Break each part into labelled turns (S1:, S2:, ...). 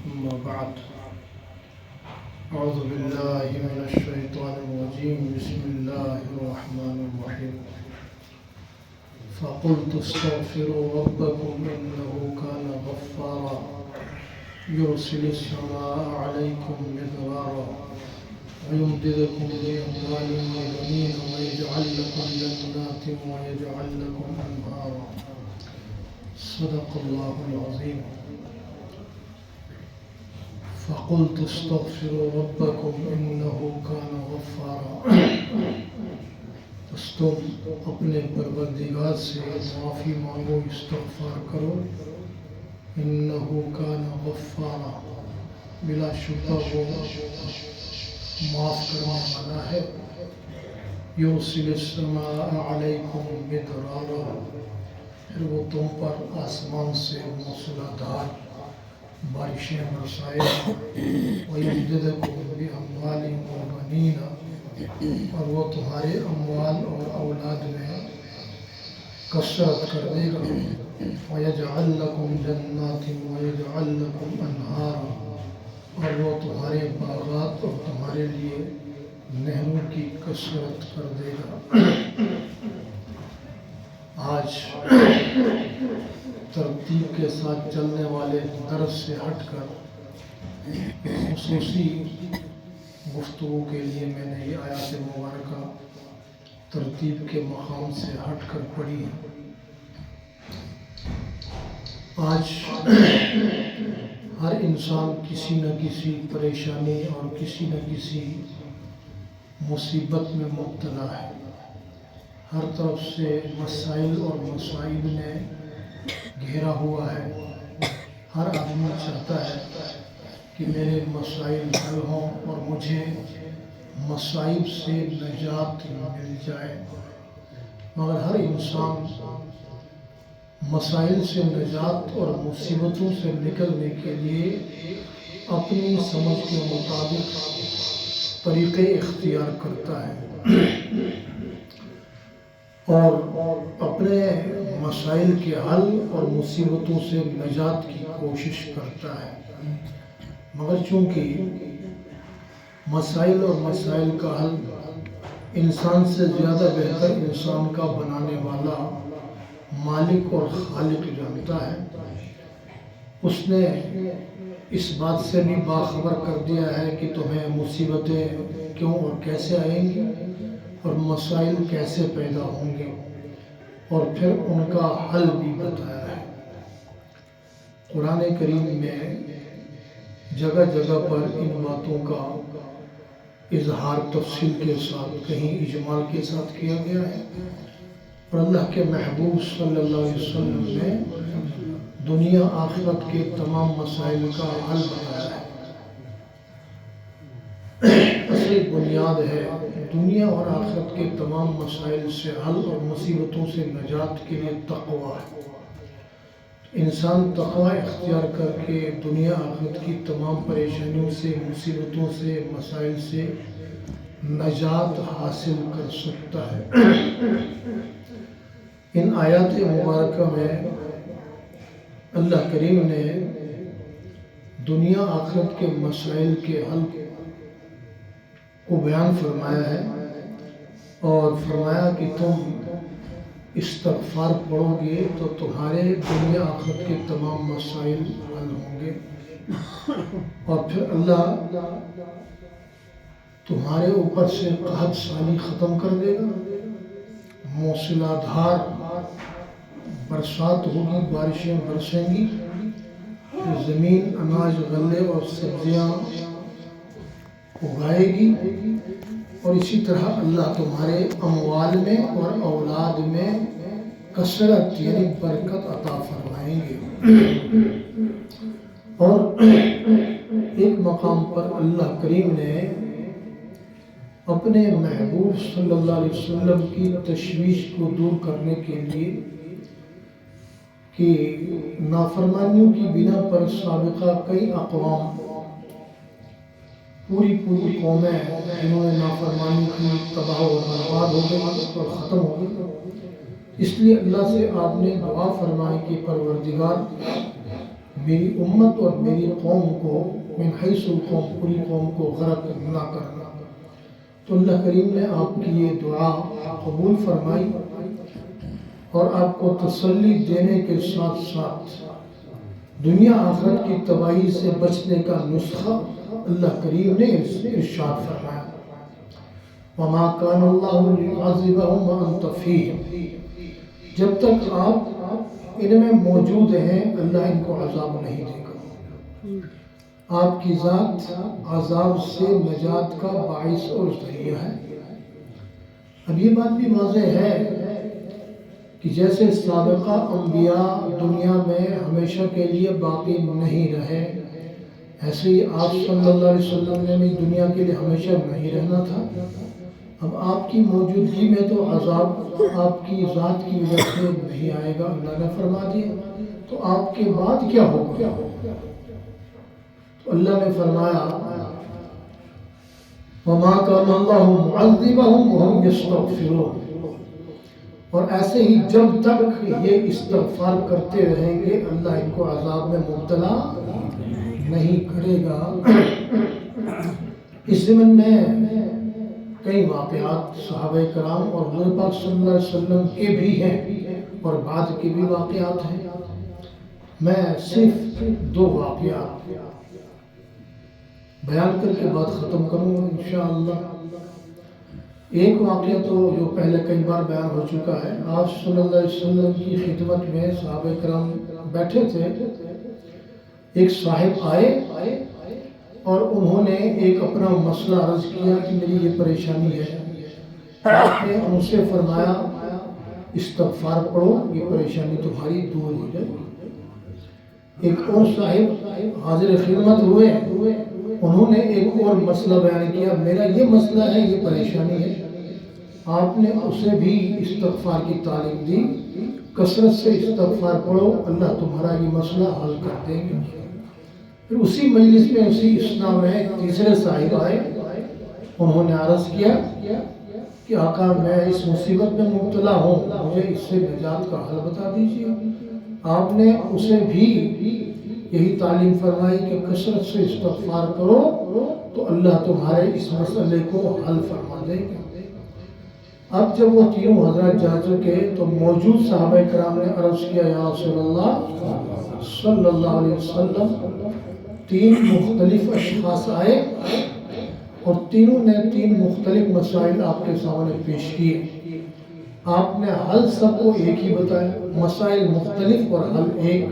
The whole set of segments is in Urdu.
S1: أما بعد أعوذ بالله من الشيطان الرجيم بسم الله الرحمن الرحيم فقلت استغفروا ربكم إنه كان غفارا يرسل السماء عليكم مدرارا ويمددكم بأموال وبنين ويجعل لكم جنات ويجعل لكم أنهارا صدق الله العظيم فقلت استغفروا ربكم إنه كان غفارا بس تم اپنے پروردگار سے معافی مانگو، استغفار کرو. انه كان غفارا، بلا شبہ وہ معاف کرنے والا ہے. یرسل السماء علیکم مدرارا، پھر وہ تم پر آسمان سے موسلادھار بارشیں برسائے. وَيَمْدِدَكُمْ بِأَمْوَالٍ وَبَنِينَ، اور وہ تمہارے اموال اور اولاد میں کثرت کر دے گا. وَيَجْعَلْ لَكُمْ جَنَّاتٍ وَيَجْعَلْ لَكُمْ أَنْهَارًا، اور وہ تمہارے باغات اور تمہارے لیے نہروں کی کثرت کر دے گا. آج ترتیب کے ساتھ چلنے والے درس سے ہٹ کر خصوصی گفتگو کے لیے میں نے یہ آیات مبارکہ ترتیب کے مقام سے ہٹ کر پڑھی ہے. آج ہر انسان کسی نہ کسی پریشانی اور کسی نہ کسی مصیبت میں مبتلا ہے. ہر طرف سے مسائل اور مصائب نے گھیرا ہوا ہے. ہر آدمی چاہتا ہے کہ میرے مسائل حل ہوں اور مجھے مصائب سے نجات مل جائے، مگر ہر انسان مسائل سے نجات اور مصیبتوں سے نکلنے کے لیے اپنی سمجھ کے مطابق طریقے اختیار کرتا ہے اور اپنے مسائل کے حل اور مصیبتوں سے نجات کی کوشش کرتا ہے. مگر چونکہ مسائل اور مسائل کا حل انسان سے زیادہ بہتر انسان کا بنانے والا مالک اور خالق جانتا ہے، اس نے اس بات سے بھی باخبر کر دیا ہے کہ تمہیں مصیبتیں کیوں اور کیسے آئیں گی اور مسائل کیسے پیدا ہوں گے، اور پھر ان کا حل بھی بتایا ہے. قرآن کریم میں جگہ جگہ پر ان باتوں کا اظہار تفصیل کے ساتھ، کہیں اجمال کے ساتھ کیا گیا ہے، اور اللہ کے محبوب صلی اللہ علیہ وسلم نے دنیا آخرت کے تمام مسائل کا حل بتایا ہے. اصل بنیاد ہے دنیا اور آخرت کے تمام مسائل سے حل اور مصیبتوں سے نجات کے لیے تقویٰ ہے. انسان تقویٰ اختیار کر کے دنیا آخرت کی تمام پریشانیوں سے، مصیبتوں سے، مسائل سے نجات حاصل کر سکتا ہے. ان آیات مبارکہ میں اللہ کریم نے دنیا آخرت کے مسائل کے حل کو بیان فرمایا ہے اور فرمایا کہ تم استغفار پڑھو گے تو تمہارے دنیا آخرت کے تمام مسائل حل ہوں گے، اور پھر اللہ تمہارے اوپر سے قحط سالی ختم کر دے گا. موسلادھار برسات ہوگی، بارشیں برسیں گی، زمین اناج، غلے اور سبزیاں اگائے گی، اور اسی طرح اللہ تمہارے اموال میں اور اولاد میں کثرت یعنی برکت عطا فرمائیں گے. اور ایک مقام پر اللہ کریم نے اپنے محبوب صلی اللہ علیہ وسلم کی تشویش کو دور کرنے کے لیے کہ نافرمانیوں کی بنا پر سابقہ کئی اقوام، پوری قومیں جنہوں نے نافرمانی کی تباہ و برباد ہو گئی اور ختم ہو گئی. اس لیے اللہ سے آپ نے دعا فرمائی کہ پروردگار میری امت اور میری قوم کو من حیث القوم پوری قوم کو غرق نہ کرنا۔ تو اللہ کریم نے آپ کی یہ دعا قبول فرمائی اور آپ کو تسلی دینے کے ساتھ ساتھ دنیا آخرت کی تباہی سے بچنے کا نسخہ اللہ کریم نے ارشاد فرمایا، وَمَا كَانَ اللَّهُ لِيُعَذِّبَهُمْ وَأَنْتَ فِيهِمْ، جب تک آپ ان میں موجود ہیں اللہ ان کو عذاب نہیں دے گا۔ آپ کی ذات عذاب سے نجات کا باعث اور ذریعہ ہے۔ اب یہ بات بھی واضح ہے کہ جیسے سابقہ انبیاء دنیا میں ہمیشہ کے لیے باقی نہیں رہے، ایسے ہی آپ صلی اللہ علیہ وسلم نے بھی دنیا کے لیے ہمیشہ نہیں رہنا تھا۔ اب آپ کی موجودگی میں تو عذاب آپ کی ذات کی وجہ سے نہیں آئے گا، اللہ نے فرما دیا، تو آپ کے بعد کیا ہوگا؟ تو اللہ نے فرمایا وَمَا كَانَ اللَّهُ مُعَذِّبَهُمْ وَهُمْ يَسْتَغْفِرُونَ، اور ایسے ہی جب تک یہ استغفار کرتے رہیں گے اللہ ان کو عذاب میں مبتلا نہیں کرے گا۔ اس ضمن میں کئی واقعات صحابہ کرام اور حضور پاک صلی اللہ علیہ وسلم کے بھی ہیں اور بعد کے بھی واقعات ہیں۔ میں صرف 2 واقعات بیان کر کے بات ختم کروں گا انشاءاللہ۔ ایک واقعہ تو جو پہلے کئی بار بیان ہو چکا ہے، آپ صلی اللہ علیہ وسلم کی خدمت میں صحابہ کرام بیٹھے تھے، ایک صاحب آئے اور انہوں نے ایک اپنا مسئلہ عرض کیا کہ میری یہ پریشانی ہے۔ آپ نے ان سے فرمایا استغفار پڑھو، یہ پریشانی تمہاری دور ہو جائے۔ ایک اور صاحب حاضر خدمت ہوئے، انہوں نے ایک اور مسئلہ بیان کیا، میرا یہ مسئلہ ہے، یہ پریشانی ہے۔ آپ نے اسے بھی استغفار کی تعلیم دی، کثرت سے استغفار پڑھو، اللہ تمہارا یہ مسئلہ حل کر دیں گے۔ پھر اسی مجلس میں اسی اثنا میں تیسرے صاحب آئے، انہوں نے عرض کیا کہ آقا میں اس مصیبت میں مبتلا ہوں، مجھے اس سے نجات کا حل بتا دیجیے۔ آپ نے اسے بھی یہی تعلیم فرمائی کہ کثرت سے استغفار کرو تو اللہ تمہارے اس مسئلے کو حل فرما دے گا۔ اب جب وہ تینوں حضرات جا چکے تو موجود صحابہ کرام نے عرض کیا، یا رسول اللہ صلی اللہ علیہ وسلم، 3 مختلف اشخاص آئے اور تینوں نے 3 مختلف مسائل آپ کے سامنے پیش کیے۔ آپ نے حل سب کو ایک ہی بتایا، مسائل مختلف اور حل ایک۔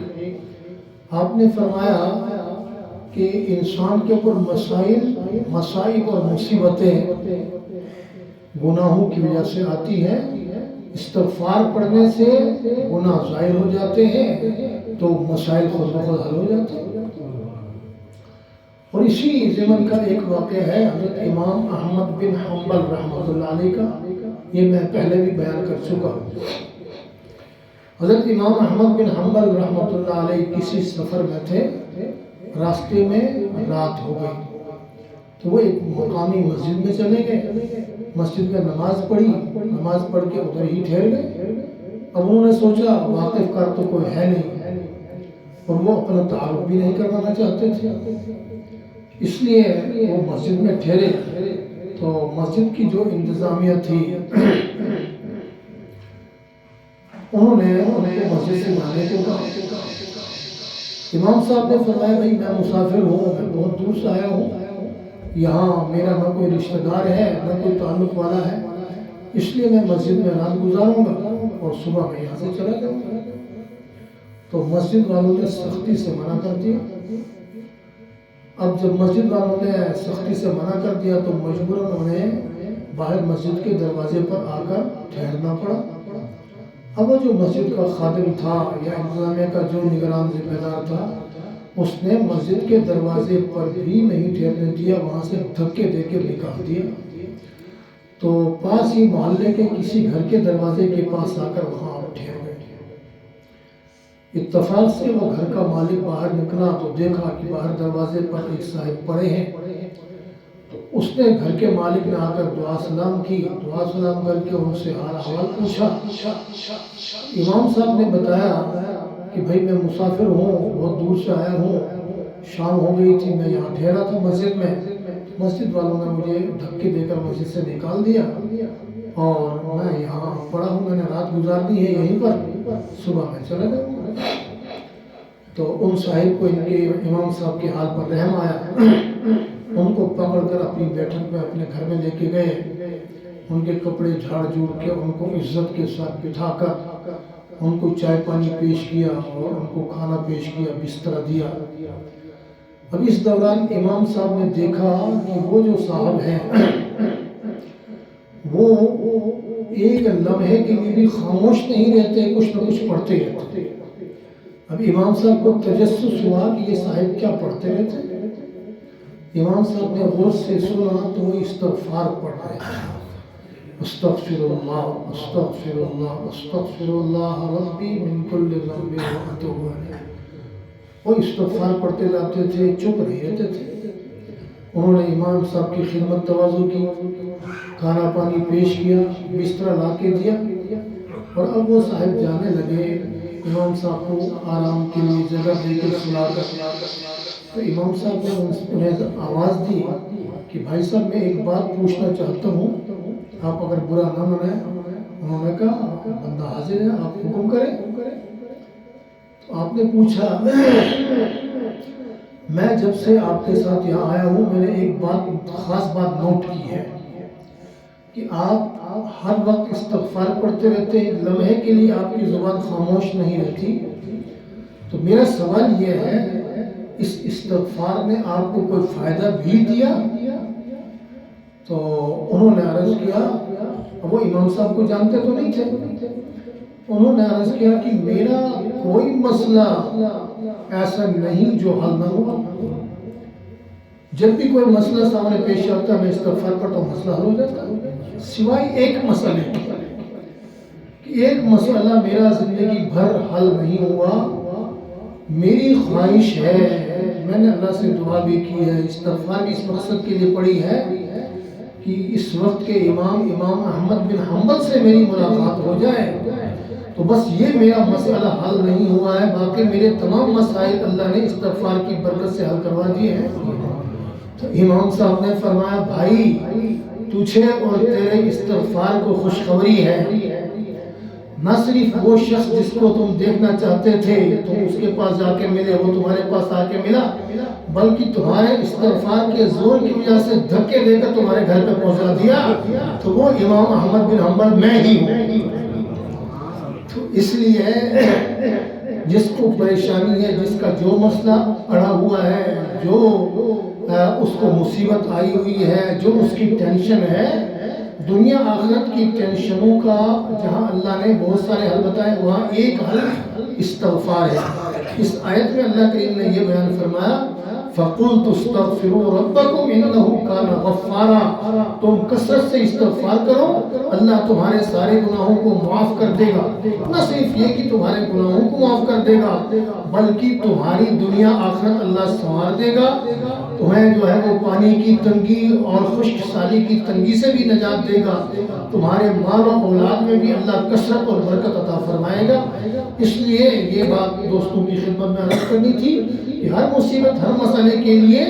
S1: آپ نے فرمایا کہ انسان کے اوپر مصائب اور مصیبتیں گناہوں کی وجہ سے آتی ہیں، استغفار پڑھنے سے گناہ ظاہر ہو جاتے ہیں تو مسائل خود بخود حل ہو جاتے ہیں۔ اور اسی زمن کا ایک واقعہ ہے حضرت امام احمد بن حنبل رحمۃ اللہ علیہ کا، یہ میں پہلے بھی بیان کر چکا ہوں۔ حضرت امام احمد بن حنبل رحمۃ اللہ علیہ کسی سفر میں تھے، راستے میں رات ہو گئی تو وہ ایک مقامی مسجد میں چلے گئے، مسجد میں نماز پڑھی، نماز پڑھ کے ادھر ہی ٹھہر گئے۔ اب انہوں نے سوچا واقف کار تو کوئی ہے نہیں اور وہ اپنا تعارف بھی نہیں کروانا چاہتے تھے، اس لیے وہ مسجد میں ٹھہرے۔ تو مسجد کی جو انتظامیہ تھی انہوں نے ان کو مسجد سے جانے کو کہا۔ امام صاحب نے فرمایا بھائی میں مسافر ہوں، میں بہت دور سے آیا ہوں، یہاں میرا نہ کوئی رشتہ دار ہے نہ کوئی تعلق والا ہے، اس لیے میں مسجد میں رات گزاروں گا اور صبح میں یہاں سے چلا جاؤں گا۔ تو مسجد والوں نے سختی سے منع کر دیا۔ اب جب مسجد والوں نے سختی سے منع کر دیا تو مجبوراً انہیں باہر مسجد کے دروازے پر آ کر ٹھہرنا پڑا۔ اب وہ جو مسجد کا خادم تھا یا انتظامیہ کا جو نگران ذمہ دار تھا، اس نے مسجد کے دروازے پر بھی نہیں ٹھہرنے دیا، وہاں سے دھکے دے کے نکال دیا۔ تو پاس ہی محلے کے کسی گھر کے دروازے کے پاس آ کر وہاں ٹھہر گئے۔ اتفاق سے وہ گھر کا مالک باہر نکلا تو دیکھا کہ باہر دروازے پر ایک صاحب پڑے ہیں۔ تو اس نے گھر کے مالک نے آ کر دعا سلام کی، دعا سلام کر کے ان سے حال احوال پوچھا۔ امام صاحب نے بتایا کہ بھائی میں مسافر ہوں، بہت دور سے آیا ہوں، شام ہو گئی تھی، میں یہاں ٹھہرا تھا مسجد میں، مسجد والوں نے مجھے دھکے دے کر مسجد سے نکال دیا اور میں یہاں پڑا ہوں، میں نے رات گزار دی ہے یہیں پر، صبح میں چلا گیا ہوں۔ تو ان صاحب کو ان کے امام صاحب کے حال پر رحم آیا، ان کو پکڑ کر اپنی بیٹھک میں اپنے گھر میں لے کے گئے، ان کے کپڑے جھاڑ جھوڑ کے ان کو عزت کے ساتھ بٹھا کر ان کو چائے پانی پیش کیا اور ان کو کھانا پیش کیا، بستر دیا۔ اب اس دوران امام صاحب نے دیکھا کہ وہ جو صاحب ہیں وہ ایک لمحے کے لیے بھی خاموش نہیں رہتے، کچھ نہ کچھ پڑھتے رہتے۔ اب امام صاحب کو تجسس ہوا کہ یہ صاحب کیا پڑھتے رہتے۔ امام صاحب نے غور سے سنا تو وہ استغفار پڑھ رہے ہیں، استغفر اللہ استغفر اللہ استغفر اللہ ربی من کل ذنب واتوب الیہ۔ وہ استغفار پڑھتے جاتے تھے، چپ نہیں رہتے تھے۔ انہوں نے امام صاحب کی خدمت تواضع کی، کھانا پانی پیش کیا، بستر لا کے دیا، اور اب وہ صاحب جانے لگے امام صاحب کو آرام کے لیے جگہ دے کر سلا کر۔ تو امام صاحب نے انہیں آواز دی کہ بھائی صاحب میں ایک بات پوچھنا چاہتا ہوں، آپ اگر برا نہ منائیں۔ انہوں نے کہا بندہ حاضر ہے، آپ حکم کریں۔ تو آپ نے پوچھا میں جب سے آپ کے ساتھ یہاں آیا ہوں میں نے ایک خاص بات نوٹ کی ہے کہ آپ ہر وقت استغفار پڑھتے رہتے ہیں، لمحے کے لیے آپ کی زبان خاموش نہیں رہتی۔ تو میرا سوال یہ ہے اس استغفار نے آپ کو کوئی فائدہ بھی دیا؟ تو انہوں نے عرض کیا، اب وہ امام صاحب کو جانتے تو نہیں تھے، انہوں نے عرض کیا کہ میرا کوئی مسئلہ ایسا نہیں جو حل نہ ہوا۔ جب بھی کوئی مسئلہ سامنے پیش آتا ہے میں استغفار پڑھتا ہوں، مسئلہ حل ہو جاتا ہے، سوائے ایک مسئلے کہ ایک مسئلہ میرا زندگی بھر حل نہیں ہوا۔ میری خواہش ہے، میں نے اللہ سے دعا بھی کی ہے، استغفار بھی اس مقصد کے لیے پڑھی ہے کہ اس وقت کے امام احمد بن حنبل سے میری ملاقات ہو جائے، تو بس یہ میرا مسئلہ حل نہیں ہوا ہے، باقی میرے تمام مسائل اللہ نے استغفار کی برکت سے حل کروا دیے ہیں۔ تو امام صاحب نے فرمایا بھائی تجھے اور تیرے استغفار کو خوشخبری ہے، نہ صرف وہ شخص جس کو تم دیکھنا چاہتے تھے تم اس کے پاس جا کے ملے، وہ تمہارے پاس آ کے ملا، بلکہ تمہارے استغفار کے زور کی وجہ سے دھکے دے کر تمہارے گھر پہ پہنچا دیا، تو وہ امام احمد بن حنبل میں ہی ہوں۔ تو اس لیے جس کو پریشانی ہے، جس کا جو مسئلہ اڑا ہوا ہے، جو اس کو مصیبت آئی ہوئی ہے، جو اس کی ٹینشن ہے، دنیا آخرت کی ٹینشنوں کا جہاں اللہ نے بہت سارے حل بتائے وہاں ایک حل استغفار ہے۔ اس آیت میں اللہ کریم نے یہ بیان فرمایا فَقُلْتُ اسْتَغْفِرُوا رَبَّكُمْ إِنَّهُ كَانَ غَفَّارًا، تم کثرت سے استغفار کرو، اللہ تمہارے سارے گناہوں کو معاف کر دے گا۔ نہ صرف یہ کہ تمہارے گناہوں کو معاف کر دے گا بلکہ تمہاری دنیا آخرت اللہ سنوار دے گا، تمہیں جو ہے وہ پانی کی تنگی اور خشک سالی کی تنگی سے بھی نجات دے گا، تمہارے مال و اولاد میں بھی اللہ کثرت اور برکت عطا فرمائے گا۔ اس لیے یہ بات دوستوں کی خدمت میں عرض کرنی تھی کہ ہر مصیبت ہر مسئلے کے لیے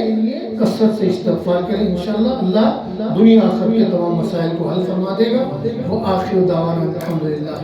S1: کثرت سے استغفار کریں، انشاءاللہ اللہ دنیا آخرت کے تمام مسائل کو حل فرما دے گا۔ وہ آخر دعوانا الحمدللہ۔